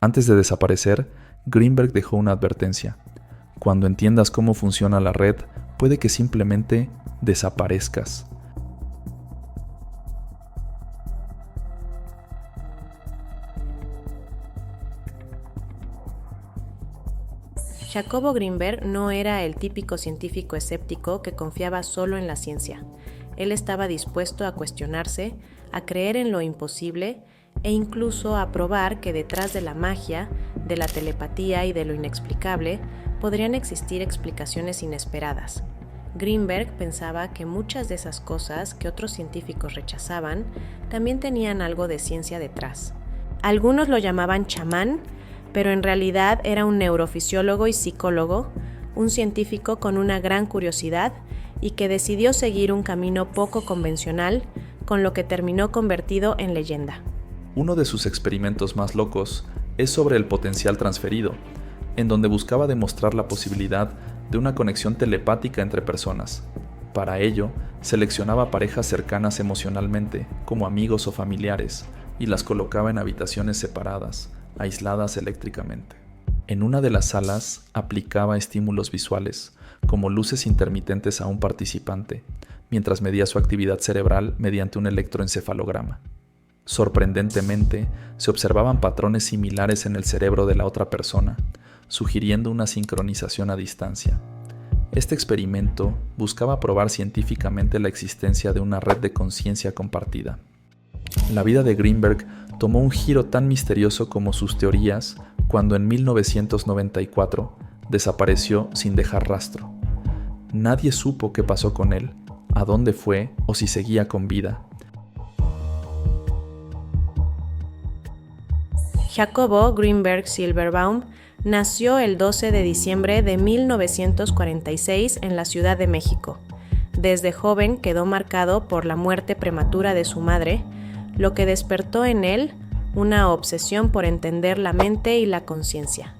Antes de desaparecer, Greenberg dejó una advertencia. Cuando entiendas cómo funciona la red, puede que simplemente desaparezcas. Jacobo Greenberg no era el típico científico escéptico que confiaba solo en la ciencia. Él estaba dispuesto a cuestionarse, a creer en lo imposible e incluso a probar que detrás de la magia, de la telepatía y de lo inexplicable podrían existir explicaciones inesperadas. Greenberg pensaba que muchas de esas cosas que otros científicos rechazaban también tenían algo de ciencia detrás. Algunos lo llamaban chamán, pero en realidad era un neurofisiólogo y psicólogo, un científico con una gran curiosidad y que decidió seguir un camino poco convencional, con lo que terminó convertido en leyenda. Uno de sus experimentos más locos es sobre el potencial transferido, en donde buscaba demostrar la posibilidad de una conexión telepática entre personas. Para ello, seleccionaba parejas cercanas emocionalmente, como amigos o familiares, y las colocaba en habitaciones separadas, aisladas eléctricamente. En una de las salas aplicaba estímulos visuales, como luces intermitentes a un participante, mientras medía su actividad cerebral mediante un electroencefalograma. Sorprendentemente, se observaban patrones similares en el cerebro de la otra persona, sugiriendo una sincronización a distancia. Este experimento buscaba probar científicamente la existencia de una red de conciencia compartida. La vida de Greenberg tomó un giro tan misterioso como sus teorías cuando en 1994 desapareció sin dejar rastro. Nadie supo qué pasó con él, a dónde fue o si seguía con vida. Jacobo Greenberg Silberbaum nació el 12 de diciembre de 1946 en la Ciudad de México. Desde joven quedó marcado por la muerte prematura de su madre, lo que despertó en él una obsesión por entender la mente y la conciencia.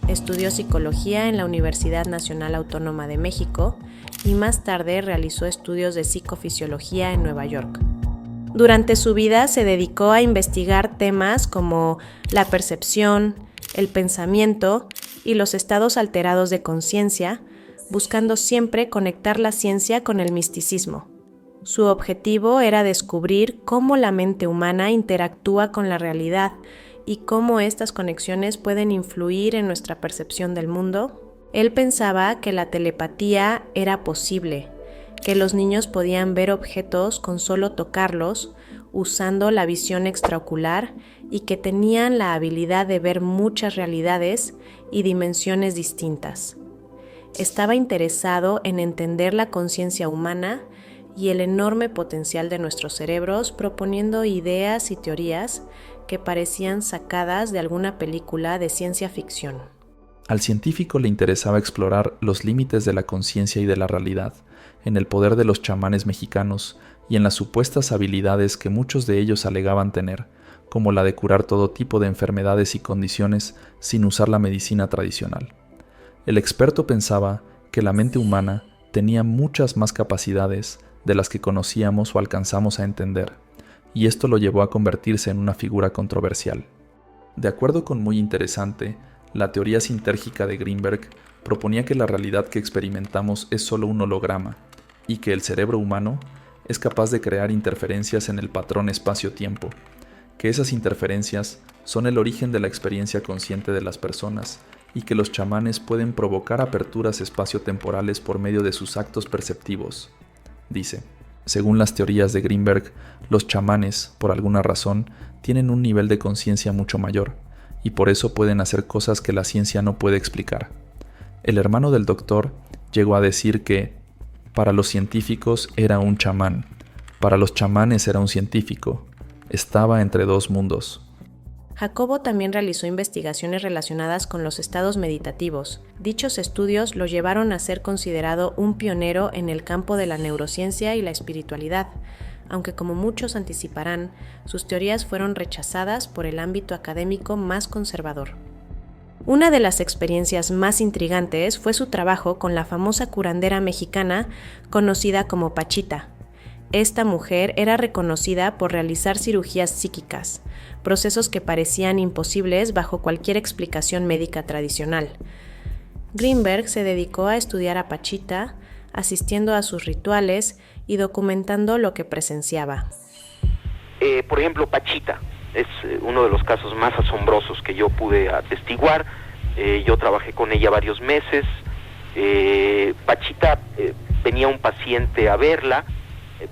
Estudió psicología en la Universidad Nacional Autónoma de México y más tarde realizó estudios de psicofisiología en Nueva York. Durante su vida se dedicó a investigar temas como la percepción, el pensamiento y los estados alterados de conciencia, buscando siempre conectar la ciencia con el misticismo. Su objetivo era descubrir cómo la mente humana interactúa con la realidad y cómo estas conexiones pueden influir en nuestra percepción del mundo. Él pensaba que la telepatía era posible, que los niños podían ver objetos con solo tocarlos, usando la visión extraocular y que tenían la habilidad de ver muchas realidades y dimensiones distintas. Estaba interesado en entender la conciencia humana y el enorme potencial de nuestros cerebros, proponiendo ideas y teorías que parecían sacadas de alguna película de ciencia ficción. Al científico le interesaba explorar los límites de la conciencia y de la realidad, en el poder de los chamanes mexicanos y en las supuestas habilidades que muchos de ellos alegaban tener, como la de curar todo tipo de enfermedades y condiciones sin usar la medicina tradicional. El experto pensaba que la mente humana tenía muchas más capacidades de las que conocíamos o alcanzamos a entender, y esto lo llevó a convertirse en una figura controversial. De acuerdo con Muy Interesante, la teoría sintérgica de Greenberg proponía que la realidad que experimentamos es solo un holograma, y que el cerebro humano es capaz de crear interferencias en el patrón espacio-tiempo, que esas interferencias son el origen de la experiencia consciente de las personas y que los chamanes pueden provocar aperturas espacio-temporales por medio de sus actos perceptivos. Dice, según las teorías de Greenberg, los chamanes, por alguna razón, tienen un nivel de conciencia mucho mayor, y por eso pueden hacer cosas que la ciencia no puede explicar. El hermano del doctor llegó a decir que, para los científicos era un chamán, para los chamanes era un científico, estaba entre dos mundos. Jacobo también realizó investigaciones relacionadas con los estados meditativos. Dichos estudios lo llevaron a ser considerado un pionero en el campo de la neurociencia y la espiritualidad, aunque como muchos anticiparán, sus teorías fueron rechazadas por el ámbito académico más conservador. Una de las experiencias más intrigantes fue su trabajo con la famosa curandera mexicana conocida como Pachita. Esta mujer era reconocida por realizar cirugías psíquicas, procesos que parecían imposibles bajo cualquier explicación médica tradicional. Greenberg se dedicó a estudiar a Pachita, asistiendo a sus rituales y documentando lo que presenciaba. Por ejemplo, Pachita es uno de los casos más asombrosos que yo pude atestiguar. Yo trabajé con ella varios meses. Pachita venía un paciente a verla,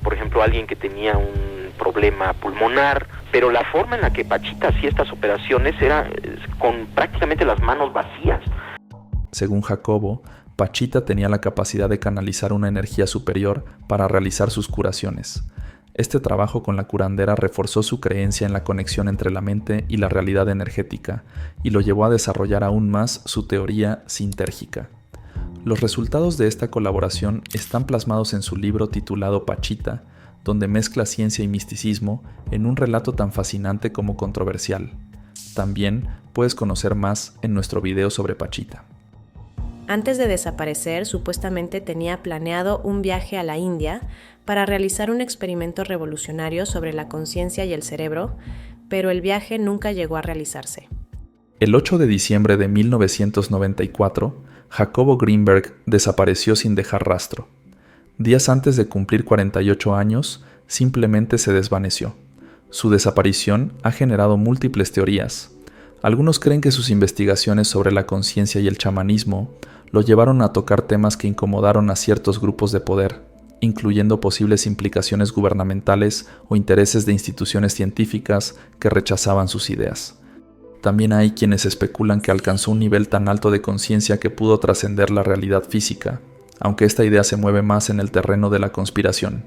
por ejemplo, alguien que tenía un problema pulmonar, pero la forma en la que Pachita hacía estas operaciones era con prácticamente las manos vacías. Según Jacobo, Pachita tenía la capacidad de canalizar una energía superior para realizar sus curaciones. Este trabajo con la curandera reforzó su creencia en la conexión entre la mente y la realidad energética y lo llevó a desarrollar aún más su teoría sintérgica. Los resultados de esta colaboración están plasmados en su libro titulado Pachita, donde mezcla ciencia y misticismo en un relato tan fascinante como controversial. También puedes conocer más en nuestro video sobre Pachita. Antes de desaparecer, supuestamente tenía planeado un viaje a la India para realizar un experimento revolucionario sobre la conciencia y el cerebro, pero el viaje nunca llegó a realizarse. El 8 de diciembre de 1994, Jacobo Greenberg desapareció sin dejar rastro. Días antes de cumplir 48 años, simplemente se desvaneció. Su desaparición ha generado múltiples teorías. Algunos creen que sus investigaciones sobre la conciencia y el chamanismo lo llevaron a tocar temas que incomodaron a ciertos grupos de poder, incluyendo posibles implicaciones gubernamentales o intereses de instituciones científicas que rechazaban sus ideas. También hay quienes especulan que alcanzó un nivel tan alto de conciencia que pudo trascender la realidad física, aunque esta idea se mueve más en el terreno de la conspiración.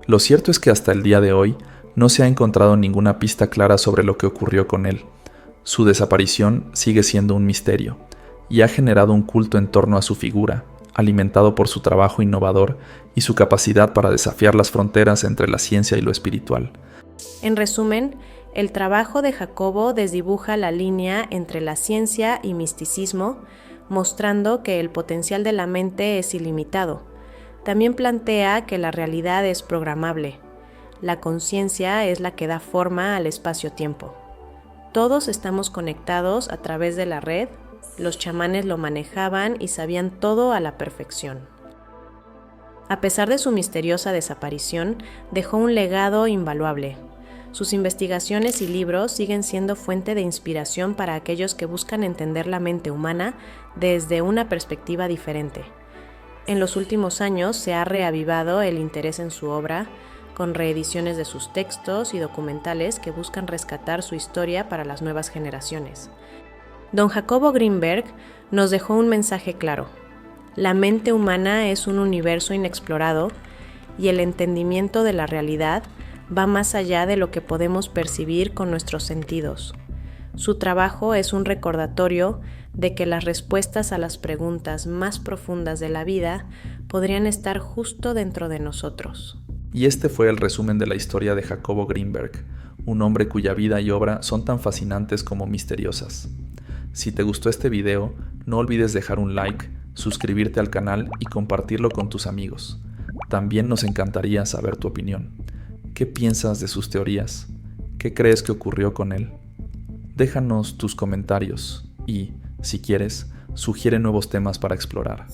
Lo cierto es que hasta el día de hoy no se ha encontrado ninguna pista clara sobre lo que ocurrió con él. Su desaparición sigue siendo un misterio, y ha generado un culto en torno a su figura, alimentado por su trabajo innovador y su capacidad para desafiar las fronteras entre la ciencia y lo espiritual. En resumen, el trabajo de Jacobo desdibuja la línea entre la ciencia y misticismo, mostrando que el potencial de la mente es ilimitado. También plantea que la realidad es programable. La conciencia es la que da forma al espacio-tiempo. Todos estamos conectados a través de la red. Los chamanes lo manejaban y sabían todo a la perfección. A pesar de su misteriosa desaparición, dejó un legado invaluable. Sus investigaciones y libros siguen siendo fuente de inspiración para aquellos que buscan entender la mente humana desde una perspectiva diferente. En los últimos años se ha reavivado el interés en su obra, con reediciones de sus textos y documentales que buscan rescatar su historia para las nuevas generaciones. Don Jacobo Greenberg nos dejó un mensaje claro. La mente humana es un universo inexplorado y el entendimiento de la realidad va más allá de lo que podemos percibir con nuestros sentidos. Su trabajo es un recordatorio de que las respuestas a las preguntas más profundas de la vida podrían estar justo dentro de nosotros. Y este fue el resumen de la historia de Jacobo Greenberg, un hombre cuya vida y obra son tan fascinantes como misteriosas. Si te gustó este video, no olvides dejar un like, suscribirte al canal y compartirlo con tus amigos. También nos encantaría saber tu opinión. ¿Qué piensas de sus teorías? ¿Qué crees que ocurrió con él? Déjanos tus comentarios y, si quieres, sugiere nuevos temas para explorar.